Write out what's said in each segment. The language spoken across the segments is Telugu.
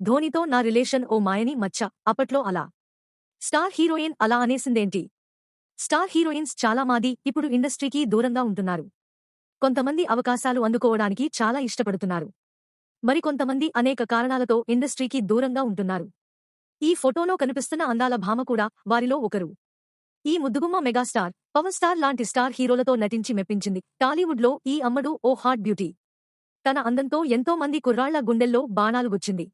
ధోనితో నా రిలేషన్ ఓ మాయని మచ్చ. అప్పట్లో అలా. స్టార్ హీరోయిన్ అలా అనేసిందేంటి? స్టార్ హీరోయిన్స్ చాలా మాది ఇప్పుడు ఇండస్ట్రీకి దూరంగా ఉంటున్నారు. కొంతమంది అవకాశాలు అందుకోవడానికి చాలా ఇష్టపడుతున్నారు. మరికొంతమంది అనేక కారణాలతో ఇండస్ట్రీకి దూరంగా ఉంటున్నారు. ఈ ఫోటోలో కనిపిస్తున్న అందాల భామ కూడా వారిలో ఒకరు. ఈ ముద్దుగుమ్మ మెగాస్టార్, పవర్ స్టార్ లాంటి స్టార్ హీరోలతో నటించి మెప్పించింది. టాలీవుడ్లో ఈ అమ్మడు ఓ హాట్ బ్యూటీ. తన అందంతో ఎంతో మంది కుర్రాళ్ల గుండెల్లో బాణాలు గుచ్చింది.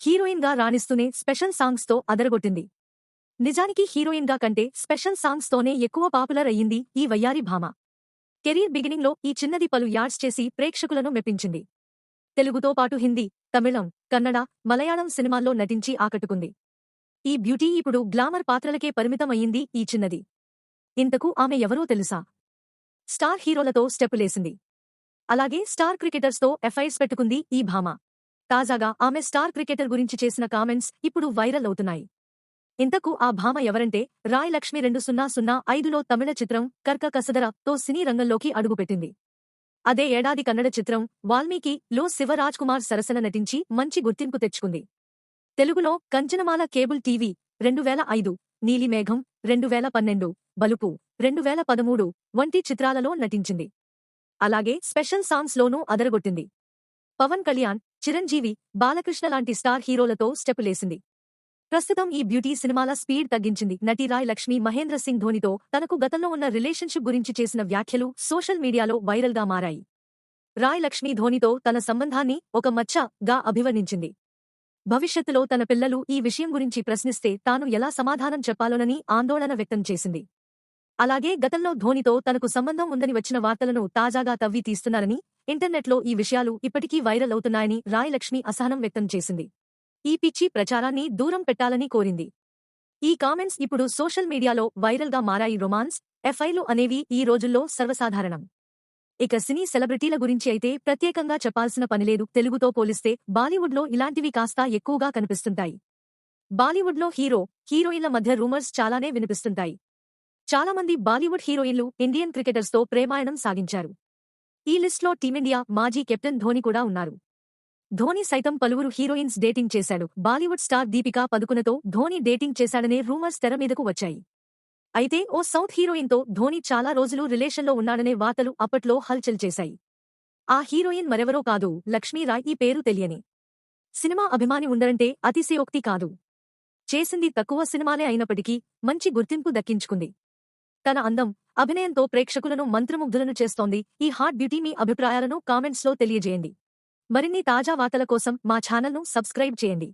హీరోయిన్గా రాణిస్తూనే స్పెషల్ సాంగ్స్తో అదరగొట్టింది. నిజానికి హీరోయిన్గా కంటే స్పెషల్ సాంగ్స్తోనే ఎక్కువ పాపులర్ అయ్యింది ఈ వయ్యారి భామ. కెరీర్ బిగినింగ్లో ఈ చిన్నది పలు యాడ్స్ చేసి ప్రేక్షకులను మెప్పించింది. తెలుగుతో పాటు హిందీ, తమిళం, కన్నడ, మలయాళం సినిమాల్లో నటించి ఆకట్టుకుంది. ఈ బ్యూటీ ఇప్పుడు గ్లామర్ పాత్రలకే పరిమితం అయ్యింది ఈ చిన్నది. ఇంతకు ఆమె ఎవరో తెలుసా? స్టార్ హీరోలతో స్టెప్పులేసింది. అలాగే స్టార్ క్రికెటర్స్తో ఎఫైర్స్ పెట్టుకుంది ఈ భామ. తాజాగా ఆమె స్టార్ క్రికెటర్ గురించి చేసిన కామెంట్స్ ఇప్పుడు వైరల్ అవుతున్నాయి. ఇంతకు ఆ భామ ఎవరంటే రాయ్ లక్ష్మి. 2005లో తమిళ చిత్రం కర్క కసదర తో సినీ రంగంలోకి అడుగుపెట్టింది. అదే ఏడాది కన్నడ చిత్రం వాల్మీకి లో శివరాజ్ కుమార్ సరసన నటించి మంచి గుర్తింపు తెచ్చుకుంది. తెలుగులో కంచనమాల కేబుల్ టీవీ 2005, నీలిమేఘం 2012, బలుపు 2013 వంటి చిత్రాలలో నటించింది. అలాగే స్పెషల్ సాంగ్స్లోనూ అదరగొట్టింది. పవన్ కళ్యాణ్, చిరంజీవి, బాలకృష్ణ లాంటి స్టార్ హీరోలతో స్టెప్పులేసింది. ప్రస్తుతం ఈ బ్యూటీ సినిమాల స్పీడ్ తగ్గించింది. నటి రాయ్ లక్ష్మి మహేంద్ర సింగ్ ధోనితో తనకు గతంలో ఉన్న రిలేషన్షిప్ గురించి చేసిన వ్యాఖ్యలు సోషల్ మీడియాలో వైరల్గా మారాయి. రాయ్ లక్ష్మి ధోనితో తన సంబంధాన్ని ఒక మచ్చ గా అభివర్ణించింది. భవిష్యత్తులో తన పిల్లలు ఈ విషయం గురించి ప్రశ్నిస్తే తాను ఎలా సమాధానం చెప్పాలోనని ఆందోళన వ్యక్తం చేసింది. అలాగే గతంలో ధోనితో తనకు సంబంధం ఉందని వచ్చిన వార్తలను తాజాగా తవ్వి తీస్తున్నారని, ఇంటర్నెట్లో ఈ విషయాలు ఇప్పటికీ వైరల్ అవుతున్నాయని రాయ్ లక్ష్మి అసహనం వ్యక్తం చేసింది. ఈ పిచ్చి ప్రచారాన్ని దూరం పెట్టాలని కోరింది. ఈ కామెంట్స్ ఇప్పుడు సోషల్ మీడియాలో వైరల్గా మారాయి. రొమాన్స్, ఎఫ్ఐలు అనేవి ఈ రోజుల్లో సర్వసాధారణం. ఇక సినీ సెలబ్రిటీల గురించి అయితే ప్రత్యేకంగా చెప్పాల్సిన పనిలేదు. తెలుగుతో పోలిస్తే బాలీవుడ్లో ఇలాంటివి కాస్తా ఎక్కువగా కనిపిస్తుంటాయి. బాలీవుడ్లో హీరోయిన్ల మధ్య రూమర్స్ చాలానే వినిపిస్తుంటాయి. చాలామంది బాలీవుడ్ హీరోయిన్లు ఇండియన్ క్రికెటర్స్తో ప్రేమాయణం సాగించారు. ఈ లిస్ట్లో టీమిండియా మాజీ కెప్టెన్ ధోని కూడా ఉన్నారు. ధోని సైతం పలువురు హీరోయిన్స్ డేటింగ్ చేశాడు. బాలీవుడ్ స్టార్ దీపికా పదుకునతో ధోని డేటింగ్ చేశాడనే రూమర్స్ తెర మీదకు వచ్చాయి. అయితే ఓ సౌత్ హీరోయిన్తో ధోని చాలా రోజులు రిలేషన్లో ఉన్నాడనే వార్తలు అప్పట్లో హల్చల్ చేశాయి. ఆ హీరోయిన్ మరెవరో కాదు, లక్ష్మీ రాయ్. ఈ పేరు తెలియని సినిమా అభిమాని ఉండరంటే అతిశయోక్తి కాదు. చేసింది తక్కువ సినిమాలే అయినప్పటికీ మంచి గుర్తింపు దక్కించుకుంది. తన అందం, అభినయంతో ప్రేక్షకులను మంత్రముగ్ధులను చేస్తోంది ఈ హాట్ బ్యూటీ. మీ అభిప్రాయాలను కామెంట్స్లో తెలియజేయండి. మరిన్ని తాజా వార్తల కోసం మా ఛానల్ను సబ్స్క్రైబ్ చేయండి.